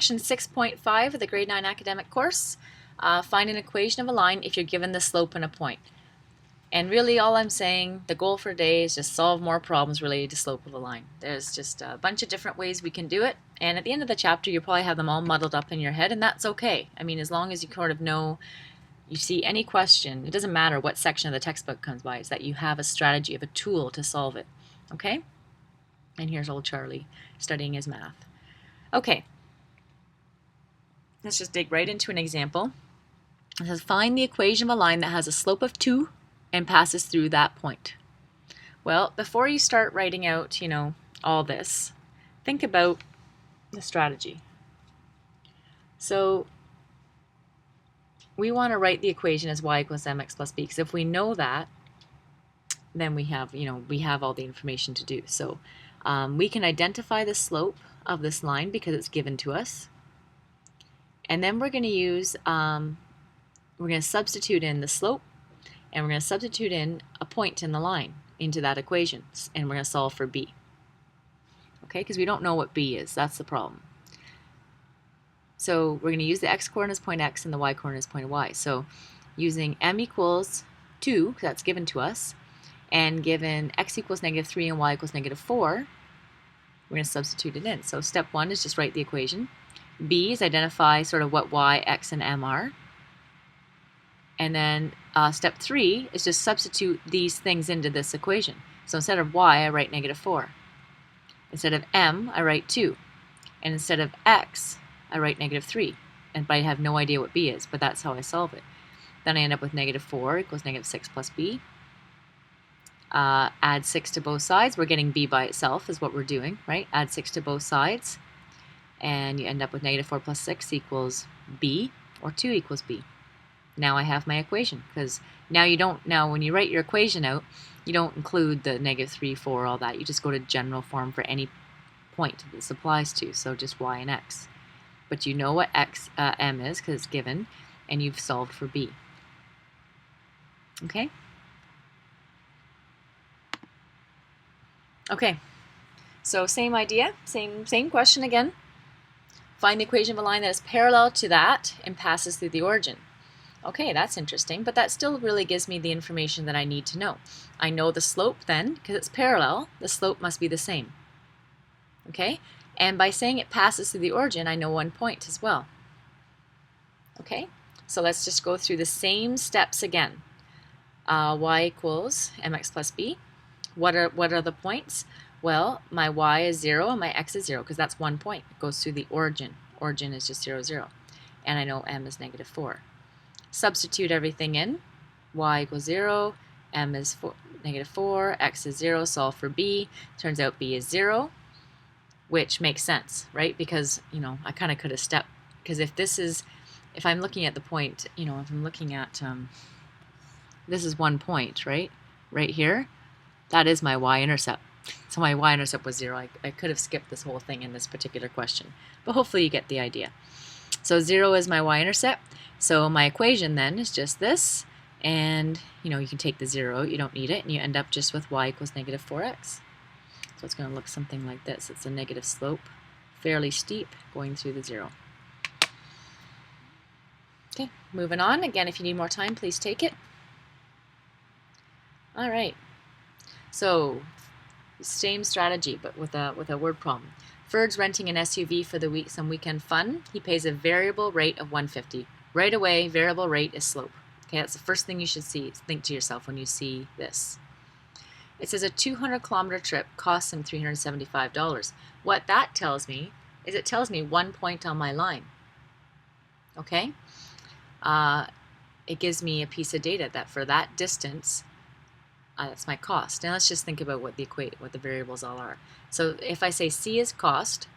section 6.5 of the grade 9 academic course. Find an equation of a line if you're given the slope and a point. And really all I'm saying, the goal for today is just solve more problems related to slope of a line. There's just a bunch of different ways we can do it, and at the end of the chapter you'll probably have them all muddled up in your head, and that's okay. I mean, as long as you sort of know, you see any question, it doesn't matter what section of the textbook comes by, it's that you have a strategy, of a tool to solve it. Okay? And here's old Charlie studying his math. Okay, let's just dig right into an example. It says find the equation of a line that has a slope of 2 and passes through that point. Well, before you start writing out, all this, think about the strategy. So we want to write the equation as y equals mx plus b, because if we know that, then we have all the information to do. So we can identify the slope of this line because it's given to us, and then we're going to use we're going to substitute in the slope, and we're going to substitute in a point in the line into that equation, and we're going to solve for b. Okay, because we don't know what b is. That's the problem. So we're going to use the x-coordinate as point x and the y-coordinate as point y. So using m equals 2, because that's given to us, and given x equals -3 and y equals -4, we're going to substitute it in. So step 1 is just write the equation. B is identify sort of what y, x, and m are. And then step 3 is just substitute these things into this equation. So instead of y, I write -4. Instead of m, I write 2. And instead of x, I write -3. But I have no idea what b is, but that's how I solve it. Then I end up with -4 equals -6 plus b. Add 6 to both sides. We're getting b by itself is what we're doing, right? Add 6 to both sides. And you end up with -4 plus 6 equals b, or 2 equals b. Now I have my equation, because now when you write your equation out, you don't include the -3, 4, all that. You just go to general form for any point that this applies to, so just y and x. But you know what m is because it's given, and you've solved for b. Okay? Okay, so same idea, same question again. Find the equation of a line that is parallel to that and passes through the origin. Okay, that's interesting, but that still really gives me the information that I need to know. I know the slope then, because it's parallel, the slope must be the same. Okay, and by saying it passes through the origin, I know one point as well. Okay, so let's just go through the same steps again. Y equals mx plus b. What are the points? Well, my y is 0 and my x is 0, because that's one point. It goes through the origin. Origin is just 0, 0. And I know m is -4. Substitute everything in. Y equals 0, m is -4, x is 0, solve for b. Turns out b is 0, which makes sense, right? Because, I kind of could have stepped, because if I'm looking at the point, if I'm looking at, this is one point, right? Right here, that is my y-intercept. So my y-intercept was 0. I could have skipped this whole thing in this particular question, but hopefully you get the idea. So 0 is my y-intercept. So my equation then is just this, and you can take the 0 out, you don't need it, and you end up just with y equals -4x. So it's going to look something like this. It's a negative slope, fairly steep, going through the 0. Okay, moving on. Again, if you need more time, please take it. All right. So same strategy, but with a word problem. Ferd's renting an SUV for some weekend fun. He pays a variable rate of $150. Right away, variable rate is slope. Okay, that's the first thing you should think to yourself when you see this. It says a 200-kilometer trip costs him $375. What that tells me is it tells me one point on my line. Okay? It gives me a piece of data that for that distance, that's my cost. Now let's just think about what the variables all are. So if I say C is cost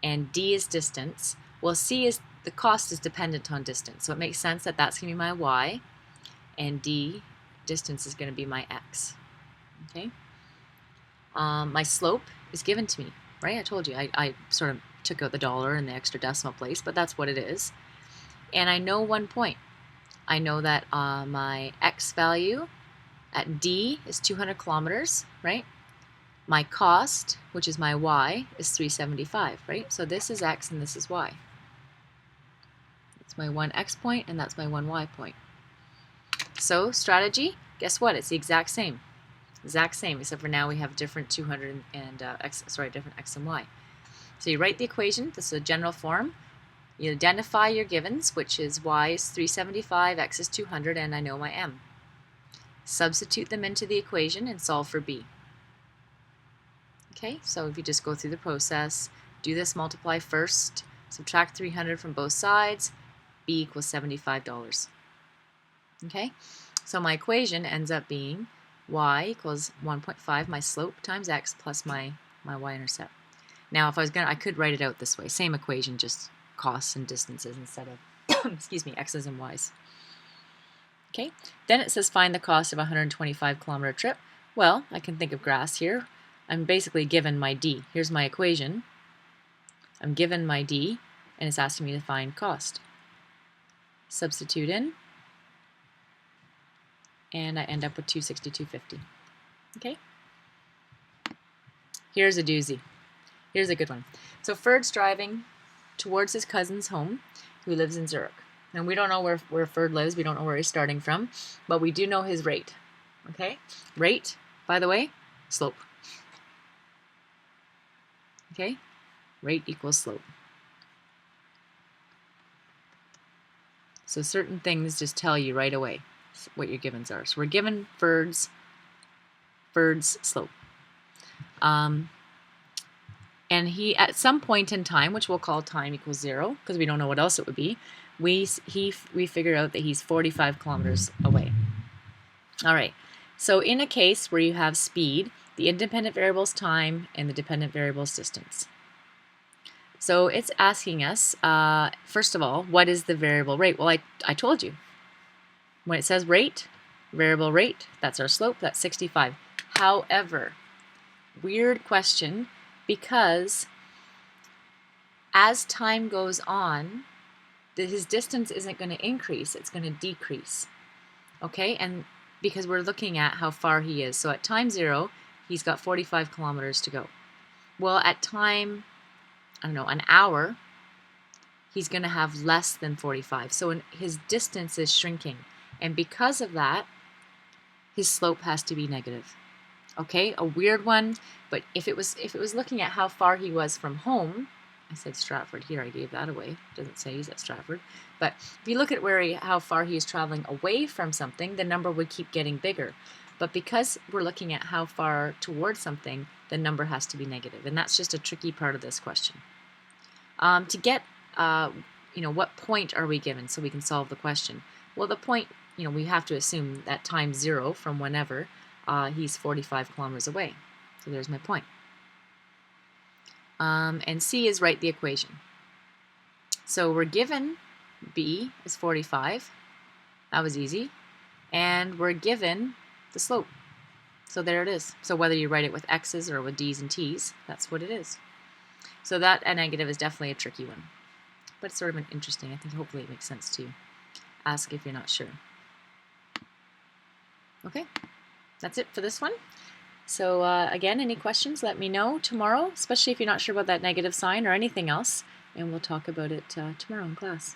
and D is distance, well, the cost is dependent on distance. So it makes sense that that's going to be my y, and D, distance, is going to be my x. Okay. My slope is given to me, right? I told you I sort of took out the dollar and the extra decimal place, but that's what it is. And I know one point. I know that my x value at D is 200 kilometers, right? My cost, which is my y, is 375, right? So this is x and this is y. That's my one x point and that's my one y point. So strategy, guess what? It's the exact same. Exact same, except for now we have different 200 and different x and y. So you write the equation. This is a general form. You identify your givens, which is y is 375, x is 200, and I know my m. Substitute them into the equation and solve for b. Okay, so if you just go through the process, do this multiply first, subtract 300 from both sides, b equals $75. Okay, so my equation ends up being y equals 1.5, my slope, times x plus my y-intercept. Now, if I was gonna, I could write it out this way. Same equation, just costs and distances instead of, excuse me, x's and y's. Okay, then it says find the cost of a 125-kilometer trip. Well, I can think of grass here. I'm basically given my d. Here's my equation. I'm given my d, and it's asking me to find cost. Substitute in, and I end up with 262.50. Okay? Here's a doozy. Here's a good one. So Ferd's driving towards his cousin's home, who lives in Zurich. And we don't know where Ferd lives. We don't know where he's starting from, but we do know his rate. Okay? Rate, by the way, slope. Okay? Rate equals slope. So certain things just tell you right away what your givens are. So we're given Ferd's slope. And he, at some point in time, which we'll call time equals 0, because we don't know what else it would be, we figure out that he's 45 kilometers away. All right, so in a case where you have speed, the independent variable is time and the dependent variable is distance. So it's asking us, first of all, what is the variable rate? Well, I told you. When it says rate, variable rate, that's our slope, that's 65. However, weird question, because as time goes on, his distance isn't going to increase, it's going to decrease. Okay, and because we're looking at how far he is. So at time 0, he's got 45 kilometers to go. Well, at time, I don't know, an hour, he's going to have less than 45. So his distance is shrinking. And because of that, his slope has to be negative. Okay, a weird one, but if it was looking at how far he was from home, I said Stratford here, I gave that away. It doesn't say he's at Stratford. But if you look at how far he is traveling away from something, the number would keep getting bigger. But because we're looking at how far towards something, the number has to be negative. And that's just a tricky part of this question. To get, what point are we given so we can solve the question? Well, the point, we have to assume that time 0 from whenever, he's 45 kilometers away. So there's my point. And C is write the equation. So we're given B is 45. That was easy. And we're given the slope. So there it is. So whether you write it with X's or with D's and T's, that's what it is. So that a negative is definitely a tricky one. But it's sort of an interesting, I think hopefully it makes sense to ask if you're not sure. Okay, that's it for this one. So again, any questions, let me know tomorrow, especially if you're not sure about that negative sign or anything else, and we'll talk about it tomorrow in class.